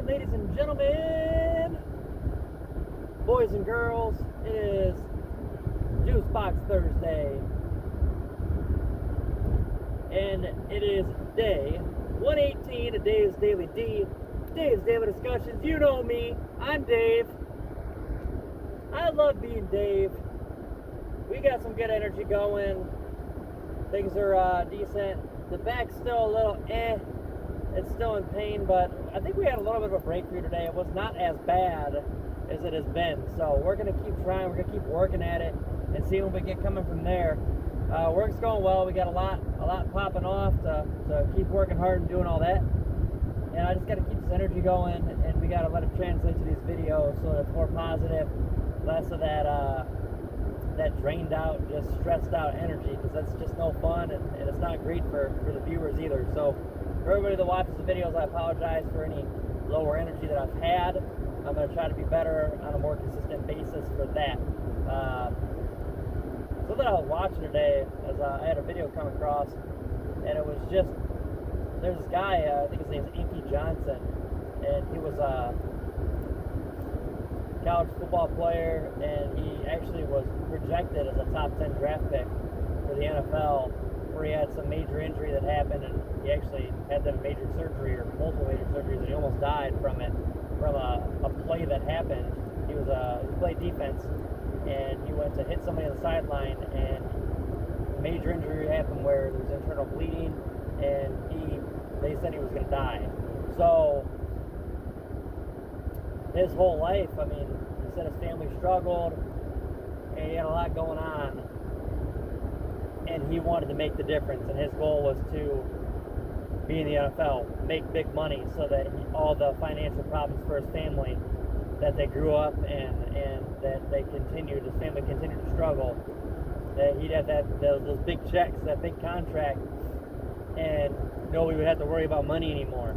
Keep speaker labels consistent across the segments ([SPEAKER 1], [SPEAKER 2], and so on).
[SPEAKER 1] right, ladies and gentlemen, boys and girls, it is Juice Box Thursday, and it is day 118 of Dave's Daily D, Dave's Daily Discussions. You know me, I'm Dave. I love being Dave. We got some good energy going. Things are decent. The back's still a little It's still in pain, but I think we had a little bit of a breakthrough today. It was not as bad as it has been. So we're going to keep trying. We're going to keep working at it and see what we get coming from there. Work's going well. We got a lot popping off to keep working hard and doing all that. And I just got to keep this energy going, and we got to let it translate to these videos so that it's more positive, less of that drained out, just stressed out energy, because that's just no fun, and it's not great for the viewers either. So for everybody that watches the videos, I apologize for any lower energy that I've had. I'm going to try to be better on a more consistent basis for that. Something I was watching today, as I had a video come across, and it was just, there's this guy, I think his name's Inky Johnson, and he was a college football player, and he actually was projected as a top 10 draft pick for the NFL, where he had some major injury that happened, and he actually had that major surgery, or multiple major surgeries, and he almost died from it, from a play that happened. He played defense, and he went to hit somebody on the sideline, and a major injury happened where there was internal bleeding, and they said he was going to die. So his whole life, I mean, he said his family struggled, and he had a lot going on, and he wanted to make the difference, and his goal was to be in the NFL, make big money, so that all the financial problems for his family that they grew up in, and that his family continued to struggle, that he'd have those big checks, that big contract, and nobody would have to worry about money anymore.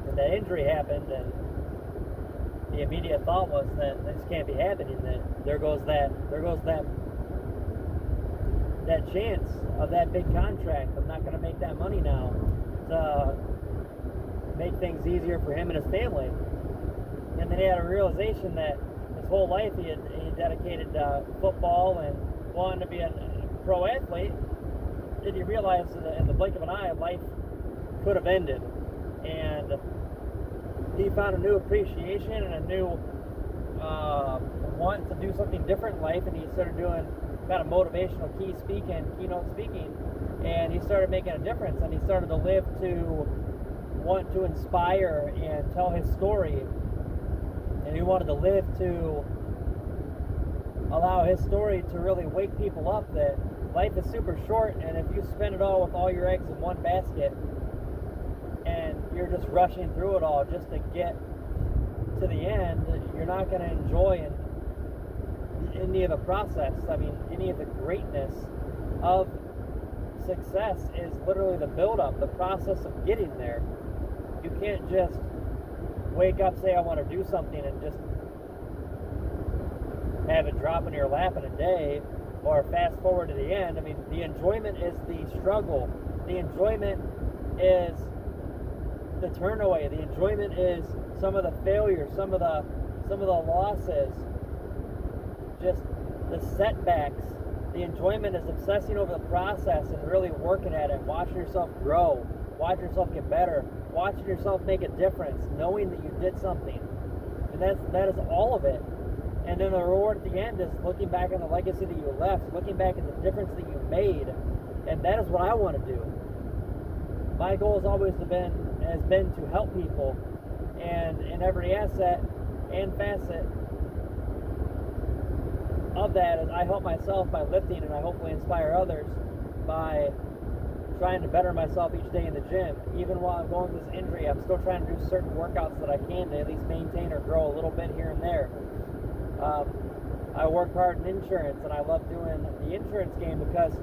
[SPEAKER 1] And that injury happened, and the immediate thought was that this can't be happening, that there goes that chance of that big contract. I'm not going to make that money now to make things easier for him and his family. And then he had a realization that his whole life he dedicated to football and wanting to be a pro athlete. Then he realized that in the blink of an eye, life could have ended. And he found a new appreciation and a new want to do something different in life, and he started doing kind of motivational keynote speaking, and he started making a difference, and he started to live to want to inspire and tell his story, and he wanted to live to allow his story to really wake people up that life is super short, and if you spend it all with all your eggs in one basket, and you're just rushing through it all just to get to the end, you're not going to enjoy any of the process. I mean, any of the greatness of success is literally the build-up, the process of getting there. You can't just wake up, say I want to do something, and just have it drop in your lap in a day, or fast forward to the end. I mean, the enjoyment is the struggle. The enjoyment is the turn away. The enjoyment is some of the failures, some of the losses, just the setbacks. The enjoyment is obsessing over the process and really working at it, watching yourself grow, watching yourself get better, watching yourself make a difference, knowing that you did something. And that is all of it. And then the reward at the end is looking back on the legacy that you left, looking back at the difference that you made. And that is what I want to do. My goal has always been to help people, and in every asset and facet of that, is I help myself by lifting, and I hopefully inspire others by trying to better myself each day in the gym. Even while I'm going through this injury, I'm still trying to do certain workouts that I can to at least maintain or grow a little bit here and there. I work hard in insurance, and I love doing the insurance game because,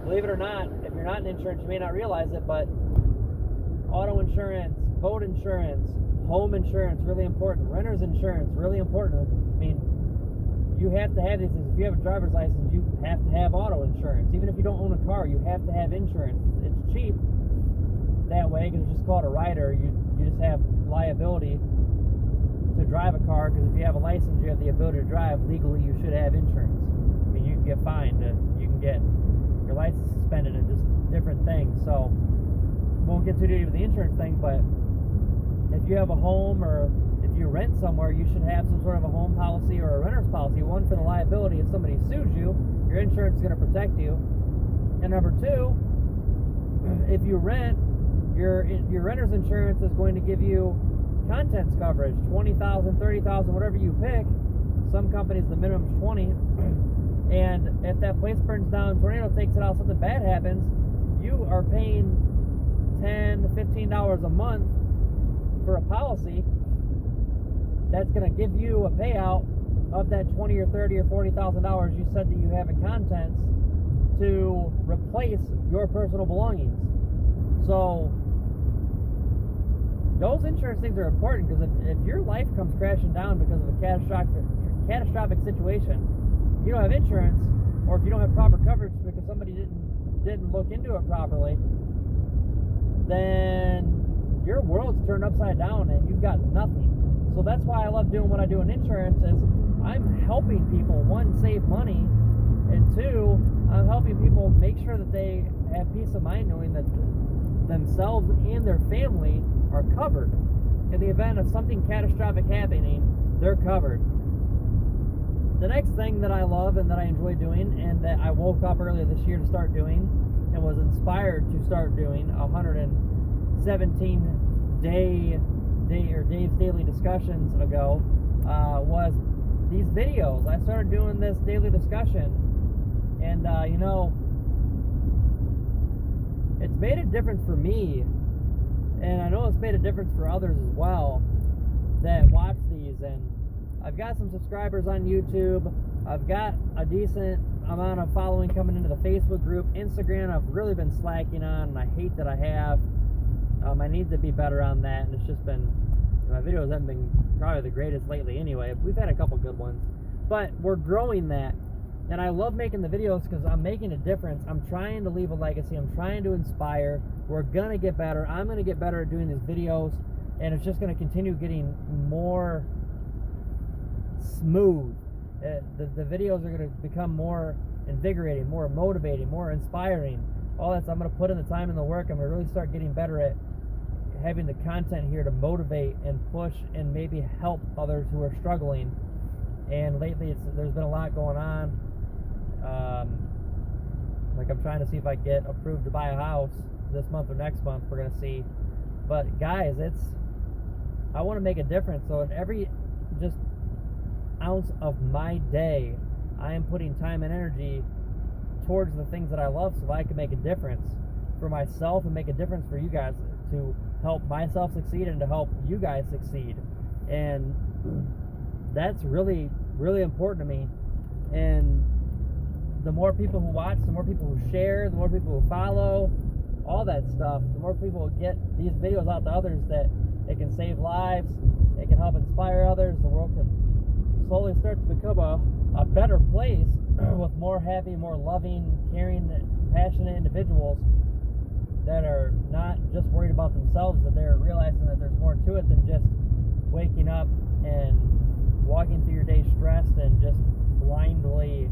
[SPEAKER 1] believe it or not, if you're not in insurance, you may not realize it, but auto insurance, boat insurance, home insurance, really important. Renter's insurance, really important. I mean, you have to have these things. If you have a driver's license, you have to have auto insurance. Even if you don't own a car, you have to have insurance. It's cheap that way. they can just call it a rider. You just have liability to drive a car, because if you have a license, you have the ability to drive. Legally, you should have insurance. I mean, you can get fined, you can get your license suspended, and just different things. So, won't get too deep with the insurance thing, but if you have a home or if you rent somewhere, you should have some sort of a home policy or a renter's policy. One, for the liability. If somebody sues you, your insurance is going to protect you. And number two, if you rent, your renter's insurance is going to give you contents coverage, $20,000, $30,000, whatever you pick. Some companies, the minimum is $20,000. And if that place burns down, tornado takes it out, something bad happens, you are paying $10 to $15 a month for a policy that's going to give you a payout of that $20,000 or $30,000 or $40,000 you said that you have in contents to replace your personal belongings. So those insurance things are important, because if your life comes crashing down because of a catastrophic situation, you don't have insurance, or if you don't have proper coverage because somebody didn't look into it properly, then your world's turned upside down and you've got nothing. So that's why I love doing what I do in insurance, is I'm helping people, one, save money, and two, I'm helping people make sure that they have peace of mind knowing that themselves and their family are covered. In the event of something catastrophic happening, they're covered. The next thing that I love and that I enjoy doing, and that I woke up earlier this year to start doing and was inspired to start doing 117 Dave's Daily Discussions ago, was these videos. I started doing this daily discussion, and it's made a difference for me, and I know it's made a difference for others as well that watch these. And I've got some subscribers on YouTube. I've got a decent amount of following coming into the Facebook group. Instagram, I've really been slacking on, and I hate that I have. I need to be better on that, and it's just been, my videos haven't been probably the greatest lately anyway. We've had a couple good ones, but we're growing that. And I love making the videos because I'm making a difference. I'm trying to leave a legacy. I'm trying to inspire. We're going to get better. I'm going to get better at doing these videos, and it's just going to continue getting more smooth. The videos are going to become more invigorating, more motivating, more inspiring. All that. So I'm going to put in the time and the work. I'm going to really start getting better at having the content here to motivate and push and maybe help others who are struggling. And lately, there's been a lot going on. Like, I'm trying to see if I get approved to buy a house this month or next month. We're going to see. But guys, I want to make a difference. So in every just ounce of my day, I am putting time and energy towards the things that I love, so that I can make a difference for myself and make a difference for you guys, to help myself succeed and to help you guys succeed. And that's really, really important to me. And the more people who watch, the more people who share, the more people who follow, all that stuff, the more people who get these videos out to others, that it can save lives, it can help inspire others, the world can slowly start to become a better place with more happy, more loving, caring, passionate individuals that are not just worried about themselves, that they're realizing that there's more to it than just waking up and walking through your day stressed and just blindly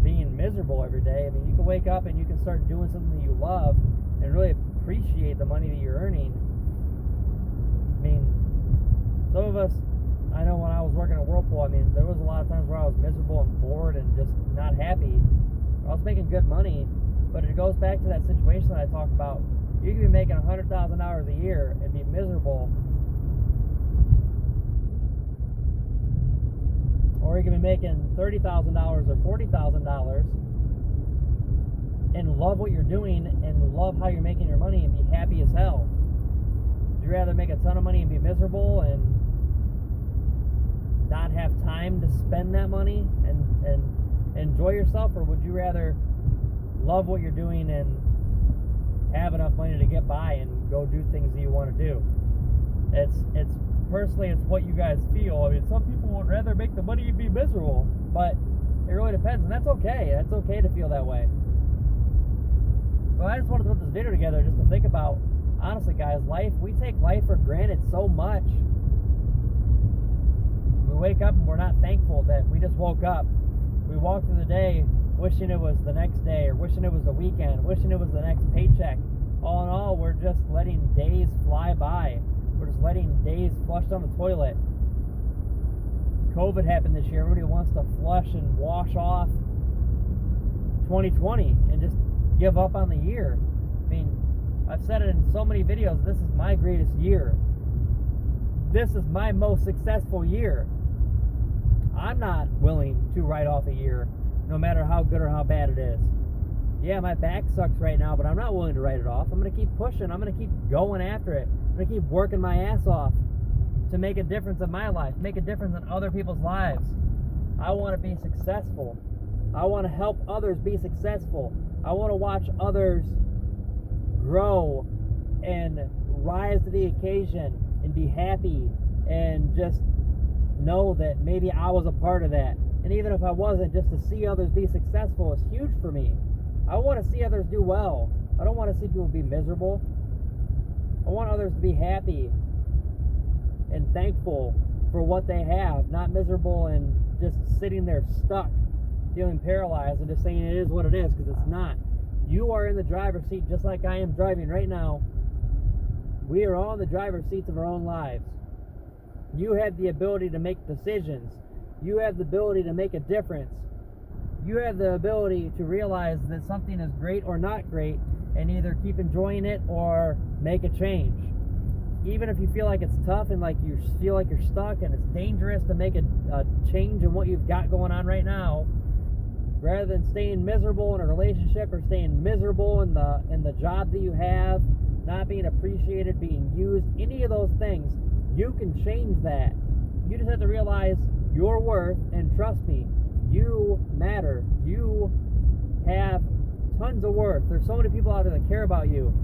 [SPEAKER 1] being miserable every day. I mean, you can wake up and you can start doing something that you love and really appreciate the money that you're earning. I mean, some of us, I know when I was working at Whirlpool, I mean, there was a lot of times where I was miserable and bored and just not happy. I was making good money, but it goes back to that situation that I talked about. You can be making $100,000 a year and be miserable, or you can be making $30,000 or $40,000 and love what you're doing and love how you're making your money and be happy as hell. Would you rather make a ton of money and be miserable and not have time to spend that money and enjoy yourself, or would you rather love what you're doing and have enough money to get by and go do things that you want to do? It's personally, it's what you guys feel. I mean, some people would rather make the money and be miserable, but it really depends, and that's okay. That's okay to feel that way. But I just wanted to put this video together just to think about, honestly, it, guys. We take life for granted so much. We wake up and we're not thankful that we just woke up. We walk through the day wishing it was the next day, or wishing it was the weekend, wishing it was the next paycheck. All in all, we're just letting days fly by. We're just letting days flush down the toilet. COVID happened this year. Everybody wants to flush and wash off 2020 and just give up on the year. I mean, I've said it in so many videos. This is my greatest year. This is my most successful year. I'm not willing to write off a year, no matter how good or how bad it is. Yeah, my back sucks right now, but I'm not willing to write it off. I'm going to keep pushing. I'm going to keep going after it. I'm going to keep working my ass off to make a difference in my life, make a difference in other people's lives. I want to be successful. I want to help others be successful. I want to watch others grow and rise to the occasion and be happy and just know that maybe I was a part of that. And even if I wasn't, just to see others be successful is huge for me. I want to see others do well. I don't want to see people be miserable. I want others to be happy and thankful for what they have, not miserable and just sitting there stuck, feeling paralyzed and just saying it is what it is, because it's not. You are in the driver's seat just like I am driving right now. We are all in the driver's seats of our own lives. You have the ability to make decisions. You have the ability to make a difference. You have the ability to realize that something is great or not great and either keep enjoying it or make a change. Even if you feel like it's tough and like you feel like you're stuck and it's dangerous to make a change in what you've got going on right now, rather than staying miserable in a relationship or staying miserable in the job that you have, not being appreciated, being used, any of those things, you can change that. You just have to realize your worth, and trust me, you matter. You have tons of worth. There's so many people out there that care about you.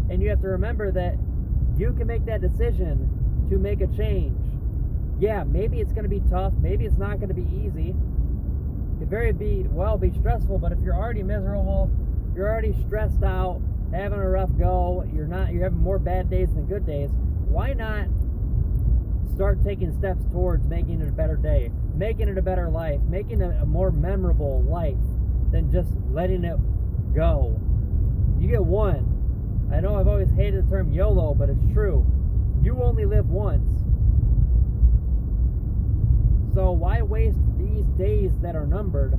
[SPEAKER 1] And you have to remember that you can make that decision to make a change. Yeah, maybe it's going to be tough. Maybe it's not going to be easy. It could be stressful, but if you're already miserable, you're already stressed out, having a rough go, you're having more bad days than good days, why not start taking steps towards making it a better day, making it a better life, making it a more memorable life than just letting it go? You get one. I know I've always hated the term YOLO, but it's true. You only live once. So why waste these days that are numbered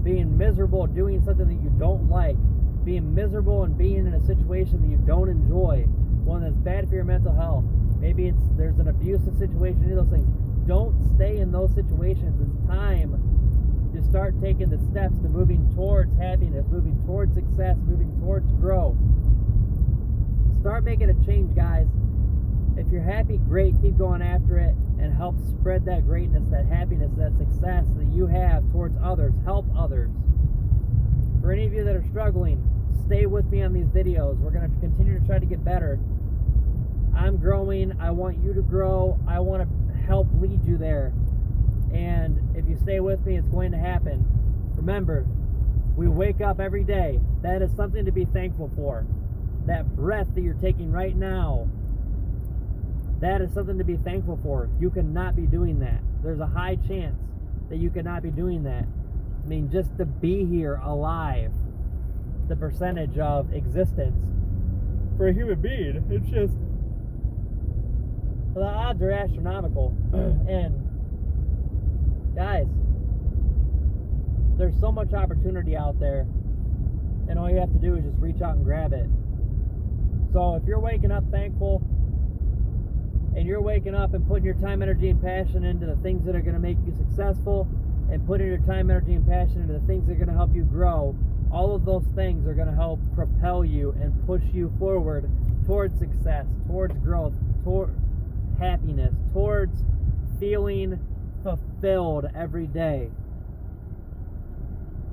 [SPEAKER 1] being miserable doing something that you don't like, being miserable and being in a situation that you don't enjoy, one that's bad for your mental health? Maybe there's an abusive situation, any of those things. Don't stay in those situations. It's time to start taking the steps to moving towards happiness, moving towards success, moving towards growth. Start making a change, guys. If you're happy, great, keep going after it and help spread that greatness, that happiness, that success that you have towards others. Help others. For any of you that are struggling, stay with me on these videos. We're going to continue to try to get better. I'm growing. I want you to grow. I want to help lead you there. And if you stay with me, it's going to happen. Remember, we wake up every day. That is something to be thankful for. That breath that you're taking right now, that is something to be thankful for. You cannot be doing that. There's a high chance that you cannot be doing that. I mean, just to be here alive, the percentage of existence for a human being, it's just, the odds are astronomical. And guys, there's so much opportunity out there, and all you have to do is just reach out and grab it. So if you're waking up thankful, and you're waking up and putting your time, energy, and passion into the things that are going to make you successful, and putting your time, energy, and passion into the things that are going to help you grow, all of those things are going to help propel you and push you forward towards success, towards growth, towards happiness, towards feeling fulfilled every day.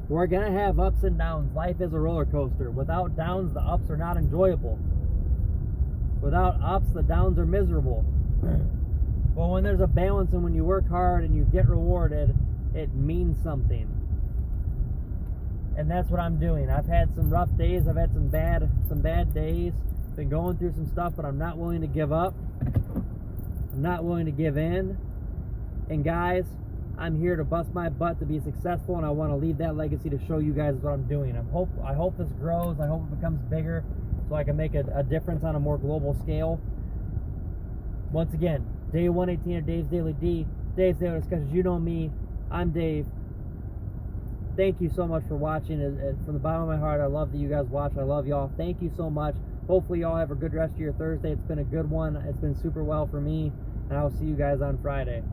[SPEAKER 1] We're going to have ups and downs. Life is a roller coaster. Without downs, the ups are not enjoyable. Without ups, the downs are miserable. But when there's a balance and when you work hard and you get rewarded, it means something. And that's what I'm doing. I've had some rough days. I've had some bad days. Been going through some stuff, but I'm not willing to give up. I'm not willing to give in. And guys, I'm here to bust my butt to be successful, and I want to leave that legacy to show you guys what I'm doing. I hope this grows. I hope it becomes bigger so I can make a difference on a more global scale. Once again, day 118 of Dave's Daily D. Dave's Daily Discussions. You know me. I'm Dave. Thank you so much for watching. From the bottom of my heart, I love that you guys watch. I love y'all. Thank you so much. Hopefully y'all have a good rest of your Thursday. It's been a good one. It's been super well for me, and I'll see you guys on Friday.